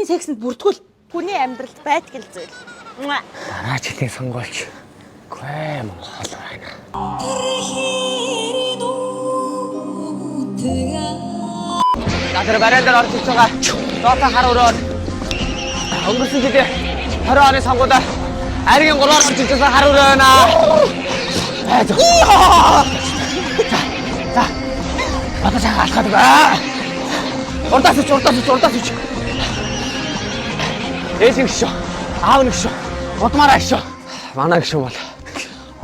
бүхэн сексэнд бүртгүүл хүний амьдралд байдаг л зүйл. Дараа жилийн сонгуульч гүй Монгол байна. Наадэр барайдаар орж иж байгаа. Доото хар өрөөд. Өнгөрсөн жилийн 20 оны сонгуульд Аргийн 3-аар орж иж байгаа хар өрөө байна. За. Одоо цаага алхаад байгаа. Урдаас ич. Ээжин гişүү. Аав нэг шүү. Удмаараа гişүү. Манай гişүү бол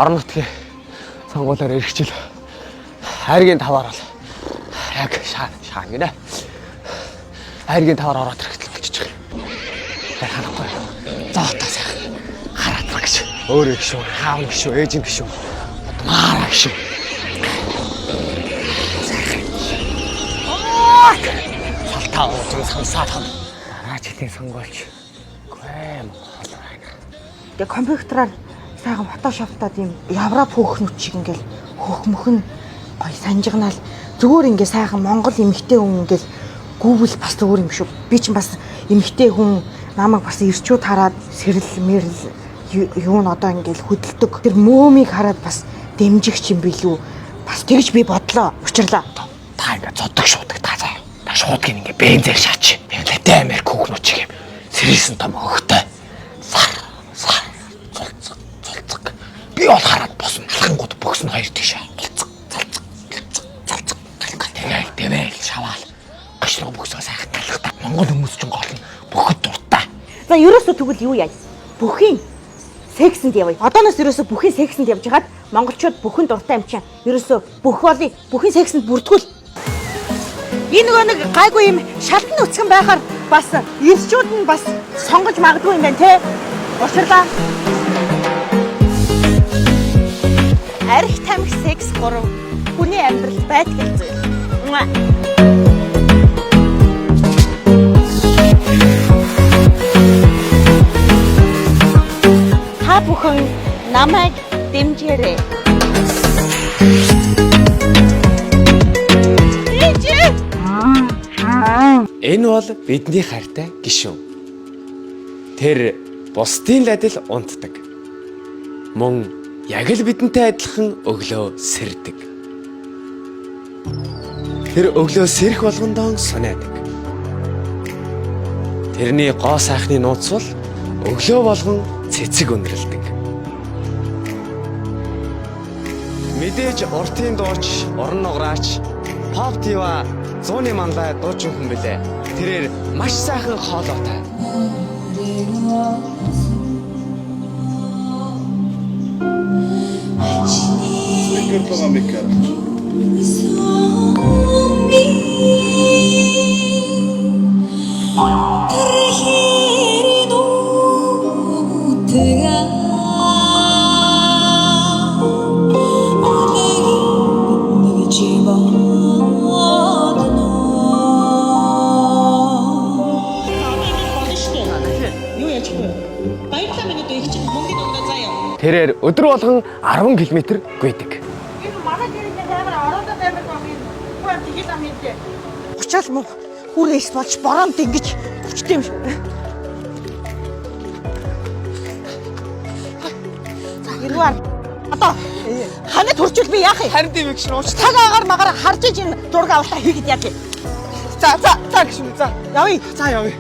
орон нутгийн сонгуулиар эргэжил. Хайргийн таваар бол яг шаан гинэ. Хайргийн таваар ороод ирэхдээ болчих. Яг харахгүй. Зоотоо сайхан хараад баг гэж. Өөрөө гişүү, аав нэг гişүү, ээжин гişүү. Удмаараа гişүү. Салтаа уусан сансаад хам. Дараа жилийн сонгуульч Монгол байна. Тэгээ компьютераар сайхан фотошоптоод юм Европ хөөхнүүд шиг ингээл хөхмөх нь гоё санжигнаал зүгээр ингээ сайхан Монгол эмэгтэй хүн ингээл Google бас зүгээр юм шүү. Би ч бас эмэгтэй хүн намайг бас ирчүүд хараад сэрэл мэрэл юу н одоо ингээл хөдөлдөг. Тэр мөөмийг хараад бас дэмжигч юм билүү. Бас тэгж би бодлоо. Учирлаа. Та ингээ зоддог шуудаг та заа. Та шуудгийг ингээ бензэр шаач. Би Латин Америк хүүхнүүд шиг юм. Сэрэлсэн том хөхтэй. Сар. Цолцог. Би бол хараад босно. Алхангууд бөхсөн хоёр тийшээ. Цолцог. Тэвэл шаваал. Гашруу бөхсөө сайхан талхтаа. Монгол хүмүүс ч гол нь бөхөд дуртай. За ерөөсөө тэгвэл юу яа? Бүхийн сексэнд явъя. Одооноос ерөөсөө бүхийн сексэнд явж хагаад монголчууд бүхэн дуртай юм чинь. Ерөөсөө бүх болыг бүхийн сексэнд бүртгүүл. Энэ нөгөө нэг гайгүй юм шалтан үцгэн байхаар бас ирчүүд нь бас сонгож магадгүй юм байна те. Учирлаа. Арх тамхи секс 3 хүний амьдралд байдаг л зүйл. Та бүхэн намайг дэмжээрэй. Энэ бол бидний хайртай гишүүн. Тэр бусдын ладил унтдаг. Мөн яг л бидэнтэй адилхан өглөө сэрдэг. Тэр өглөө сэрх болгондоо сонаадаг. Тэрний гоо сайхны нууц бол өглөө болгон цэцэг өнөрлөдөг. Мэдээж уртын дууч, орон нугараач, pop diva 100-ны мандаа дуучин хүн билээ. Тэрээр маш сайхан хоолойтой. Тэрээр өдөр болгон 10 км гүйдэг. Энэ манай дээрээ амар ороондоо амар баг юм. Хүн тэгэл ам хийдэ. Учаал мөн хүрээс болж бороонд ингэж хүчтэй юм шиг. За ирвэр. Одоо ханад хурцвал би яах юм? Харин тийм их шин ууч. Цагаагаар магаар харж ийн зураг авалтаа хийгээд яах юм? За гişүн. За явъя.